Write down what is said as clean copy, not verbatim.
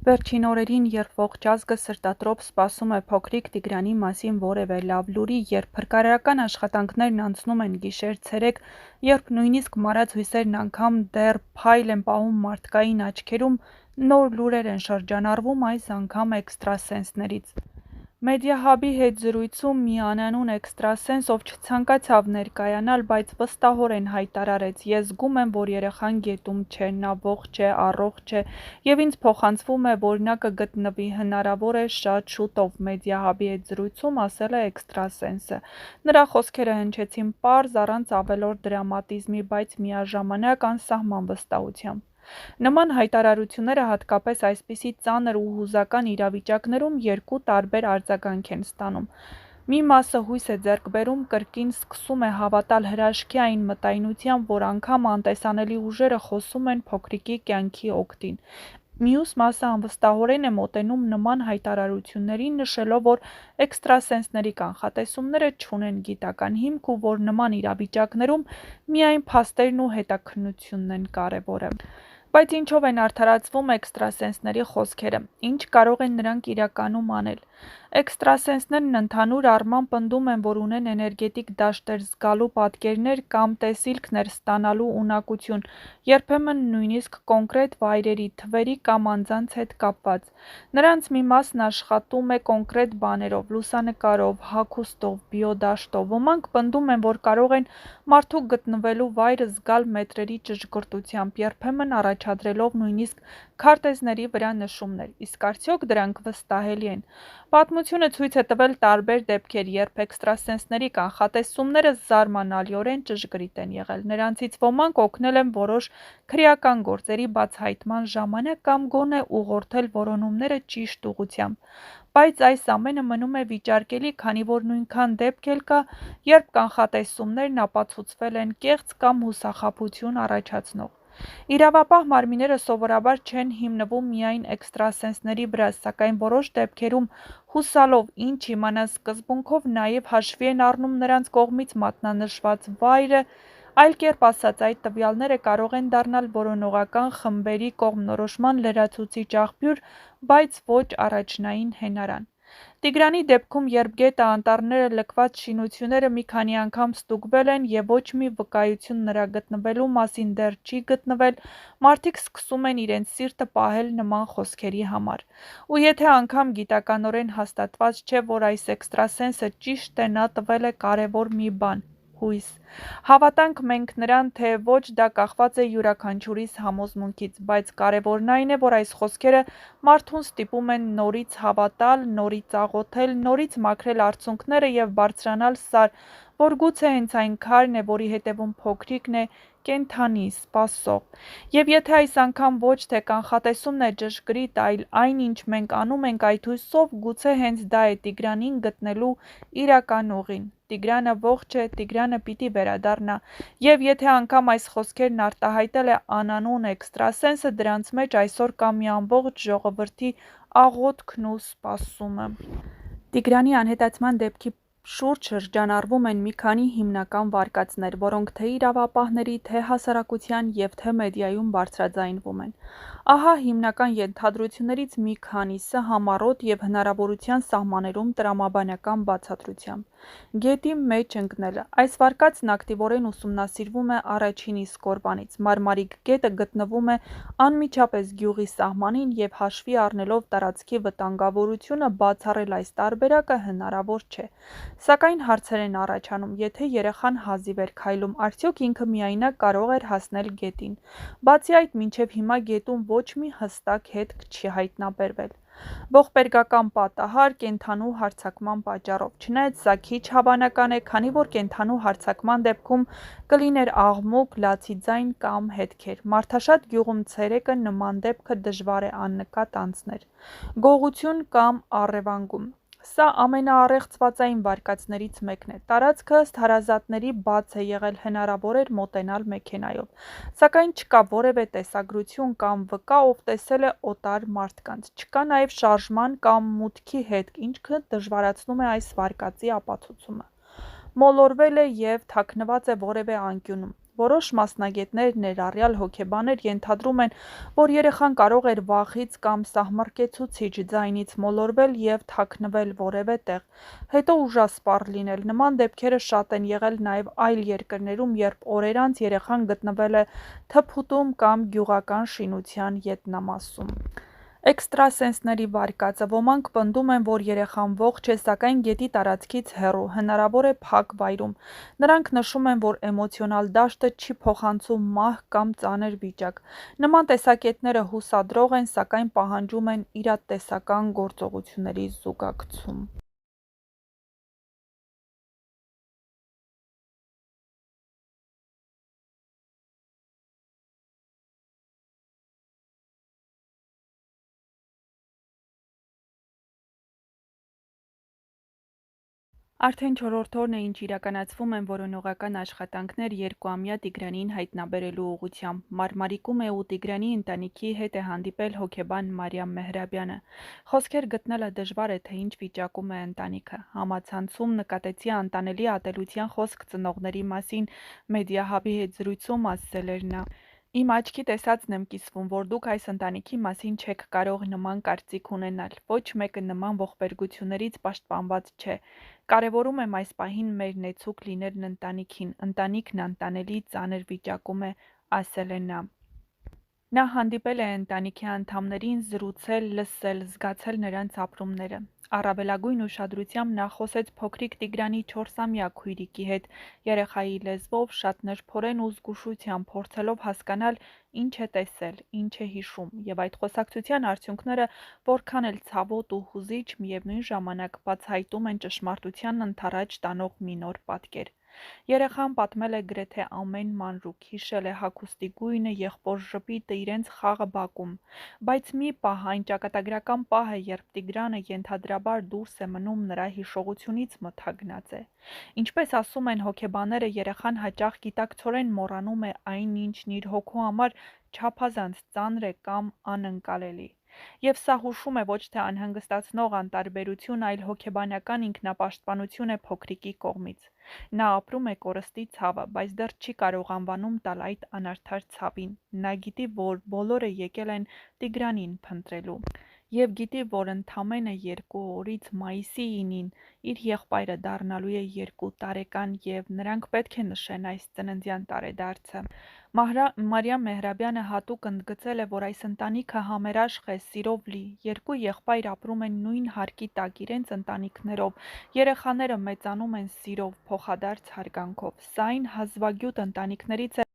Վերջին օրերին, երբ ողջ ազգը սրտատրոփ սպասում է փոքրիկ Տիգրանի մասին որևէ լավ լուրի, երբ փրկարարական աշխատանքներն անցնում են գիշեր-ցերեկ, երբ նույնիսկ մարած հույսերն անգամ դեռ փայլ են պահում մարդկային աչքերում, նոր լուրեր են շրջանառվում այս անգամ էքստրասենսներից։ Մեդիահաբի հետ զրույցում մի անանուն էքստրասենս, ով չցանկացավ ներկայանալ, բայց վստահորեն հայտարարեց. «Ես զգում եմ, որ երեխան գետում չէ, նա ողջ է, առողջ է, և ինձ փոխանցվում է, որ նա կգտնվի հնարավոր է շատ շուտով», մեդիահաբի հետ զրույցում ասել է էքստրասենսը։ Նրա խոսքերը հնչեցին պարզ, առանց ավելորդ դրամատիզմի, բայց միաժամանակ անսահման վստահությամբ։ Նման հայտարարությունները հատկապես այսպիսի ծանր ու հուզական իրավիճակներում երկու տարբեր արձագանք են ստանում։ Մի մասը հույս է ձեռք բերում, կրկին սկսում է հավատալ հրաշքի այն մտայնությամբ, որ անգամ անտեսանելի ուժերը խոսում են փոքրիկի կյանքի օգտին։ Մյուս մասը անվստահորեն է մոտենում նման հայտարարություններին, նշելով, որ էքստրասենսների կանխատեսումները չունեն գիտական հիմք ու որ նման իրավիճակներում միայն փաստերն ու հետաքննությունն են կարևորը։ Բայց ինչով են արդարացվում էքստրասենսների խոսքերը, ինչ կարող են նրանք իրականում անել։ Էքստրասենսներն ընդհանուր առմամբ պնդում են, որ ունեն էներգետիկ դաշտեր զգալու պատկերներ կամ տեսիլքներ ստանալու ունակություն, երբեմն նույնիսկ կոնկրետ վայրերի, թվերի կամ անձանց հետ կապված։ Նրանց մի մասն աշխատում է կոնկրետ բաներով՝ լուսանկարով, հագուստով, բիոդաշտով։ Ոմանք պնդում են, որ կարող են մարդու գտնվելու վայրը զգալ մետրերի ճշգրտությամբ, երբեմն առաջադրելով նույնիսկ քարտեզների վրա նշումներ։ Իսկ արդյոք դրանք վստահելի են։ Պատմությունը ցույց է տվել տարբեր դեպքեր, երբ էքստրասենսների կանխատեսումները զարմանալիորեն ճշգրիտ են եղել։ Նրանցից ոմանք օգնել են որոշ քրեական գործերի բացահայտման ժամանակ կամ գոնե ուղղորդել որոնումները ճիշտ ուղղությամբ։ Բայց այս ամենը մնում է վիճարկելի, քանի որ նույնքան դեպք էլ կա, երբ կանխատեսումներն ապացուցվել են կեղծ կամ հուսախաբություն առաջացնող։ Իրավապահ մարմինները սովորաբար չեն հիմնվում միայն էքստրասենսների վրա, սակայն որոշ դեպքերում, հուսալով ինչ իմանան սկզբունքով, նաև հաշվի են առնում նրանց կողմից մատնանշված վայրը, այլ կերպ ասած, այդ տվյալները կարող են դառնալ որոնողական խմբերի կողմնորոշման լրացուցիչ աղբյուր, բայց ոչ առաջնային հենարան։ Տիգրանի դեպքում, երբ գետը, անտառները, լքված շինությունները մի քանի անգամ ստուգվել են և ոչ մի վկայություն նրա գտնվելու մասին դեռ չի գտնվել, մարդիկ սկսում են իրենց սիրտը պահել նման խոսքերի համար։ Ու եթե անգամ գիտականորեն հաստատված չէ, որ այս էքստրասենսը ճիշտ է, նա տվել է կարևոր մի բան՝ հույս։ Հավատանք մենք նրան, թե ոչ, դա կախված է յուրաքանչյուրիս համոզմունքից, բայց կարևորն այն է, որ այս խոսքերը մարդուն ստիպում են նորից հավատալ, նորից աղոթել, նորից մաքրել արցունքները և բարձրանալ Սար, որ գուցե հենց այն քարն է, որի հետևում փոքրիկն է, կենդանի, սպասող։ Եվ եթե այս անգամ ոչ թե կանխատեսումն է ճշգրիտ, այլ այն, ինչ մենք անում ենք այդ հույսով, գուցե հենց դա է Տիգրանին գտնելու իրական ուղին։ Տիգրանը ողջ է, Տիգրանը պիտի վերադառնա։ Եվ եթե անգամ այս խոսքերն արտահայտել է անանուն էքստրասենսը, դրանց մեջ այսօր կա մի ամբողջ ժողովրդի աղոթքն ու սպասումը։ Տիգրանի անհետացման դեպքի շուրջ շրջանառվում են մի քանի հիմնական վարկածներ, որոնք թե իրավապահների, թե հասարակության և թե մեդիայում բարձրաձայնվում են։ Ահա հիմնական ենթադրություններից մի քանիսը համառոտ և հնարավորության սահմաններում տրամաբանական բացատրությամբ։ Գետի մեջ ընկնելը։ Այս վարկածն ակտիվորեն ուսումնասիրվում է առաջին իսկ օրվանից։ Մարմարիկ գետը գտնվում է անմիջապես գյուղի սահմանին և հաշվի առնելով տարածքի վտանգավորությունը, բացառել այս տարբերակը հնարավոր չէ։ Սակայն հարցեր են առաջանում, եթե երեխան հազիվ էր քայլում, արդյոք ինքը միայնակ կարող էր հասնել գետին։ Բացի այդ, մինչև հիմա գետում ոչ մի հստակ հետք չի հայտնաբերվել։ Ողբերգական պատահար կենդանու հարձակման պատճառով։ Չնայած սա քիչ հավանական է, քանի որ կենդանու հարձակման դեպքում կլիներ աղմուկ, լացի ձայն կամ հետքեր։ Մարդաշատ գյուղում ցերեկը նման դեպքը դժվար է աննկատ անցներ։ Գողություն կամ առևանգում։ Սա ամենաառեղծվածային վարկածներից մեկն է։ Տարածքը ըստ հարազատների բաց է եղել, հնարավոր էր մոտենալ մեքենայով։ Սակայն չկա որևէ տեսագրություն կամ վկա, ով տեսել է օտար մարդկանց։ Չկա նաև շարժման կամ մուտքի հետք, ինչը դժվարացնում է այս վարկածի ապացուցումը։ Մոլորվել է և թաքնված է որևէ անկյունում։ Որոշ մասնագետներ, ներառյալ հոգեբաններ, ենթադրում են, որ երեխան կարող էր վախից կամ սահմռկեցուցիչ ձայնից մոլորվել և թաքնվել որևէ տեղ, հետո ուժասպառ լինել։ Նման դեպքերը շատ են եղել նաև այլ երկրներում, երբ օրեր անց երեխան գտնվել է թփուտում կամ գյուղական շինության ետնամասում։ Էքստրասենսների վարկածը ոմանք պնդում են, որ երեխան ողջ է, սակայն գետի տարածքից հեռու, հնարավոր է փակ վայրում։ Նրանք նշում են, որ էմոցիոնալ դաշտը չի փոխանցում մահ կամ ծանր վիճակ։ Նման տեսակետները հուսադրող են, սակայն պահանջում են իրատեսական գործողությունների զուգակցում։ Արդեն չորրորդ օրն է, ինչ իրականացվում են որոնողական աշխատանքներ երկուամյա Տիգրանին հայտնաբերելու ուղղությամբ։ Մարմարիկում է ու Տիգրանի ընտանիքի հետ է հանդիպել հոգեբան Մարիամ Մեհրաբյանը։ Խոսքեր գտնելը դժվար է, թե ինչ վիճակում է ընտանիքը։ Համացանցում նկատեցի անտանելի ատելության խոսք ծնողների մասին, Մեդիահաբի հետ զրույցում ասել էր նա. Իմ աչքի տեսածն եմ կիսվում, որ դուք այս ընտանիքի մասին չեք կարող նման կարծիք ունենալ։ Ոչ մեկը նման ողբերգություններից պաշտպանված չէ։ Կարևորում եմ այս պահին մեր նեցուկ լինելն ընտանիքին։ Ընտանիքն անտանելի ծանր վիճակում է, ասել է նա։ Նա հանդիպել է ընտանիքի անդամներին, զրուցել, լսել, զգացել նրանց ապրումները։ Առավելագույն ուշադրությամբ նա խոսեց փոքրիկ Տիգրանի 4-ամյա քույրիկի հետ, երեխայի լեզվով, շատ նրբորեն ու զգուշությամբ, փորձելով հասկանալ, ինչ է տեսել, ինչ է հիշում, և այդ խոսակցության արդյունքները որքան էլ ցավոտ ու հուզիչ, միևնույն ժամանակ բացահայտում են ճշմարտությանն ընդառաջ տանող մի նոր պատկեր։ Երեխան պատմել է գրեթե ամեն մանրուք, հիշել է հագուստի գույնը, եղբոր ժպիտը, իրենց խաղը բակում։ Բայց մի պահ, այն ճակատագրական պահը, երբ Տիգրանը ենթադրաբար դուրս է մնում նրա հիշողությունից, մթագնած է։ Ինչպես ասում են հոգեբանները, երեխան հաճախ գիտակցորեն մոռանում է այն, ինչն իր հոգու համար չափազանց ծանր է կամ անընկալելի։ Եվ սա հուշում է ոչ թե անհանգստացնող անտարբերություն, այլ հոգեբանական ինքնապաշտպանություն է փոքրիկի կողմից։ Նա ապրում է կորստի ցավը, բայց դեռ չի կարող անվանում տալ այդ անարդար ցավին։ Նա գիտի, որ բոլորը եկել են Տիգրանին փնտրելու։ Եվ գիտի, որ ընդամենը 2 օրից մայիսի 9-ին իր եղբայրը դառնալու է 2 տարեկան, և նրանք պետք է նշեն այս ծննդյան տարեդարձը։ Մարիամ Մեհրաբյանը հատուկ ընդգծել է, որ այս ընտանիքը համերաշխ է, սիրով լի։ Երկու եղբայր ապրում են նույն հարկի տակ իրենց ընտանիքներով, երեխաները մեծանում են սիրով, փոխադարձ հարգանքով։ Սա այն հազվագյուտ ընտանիքներից է,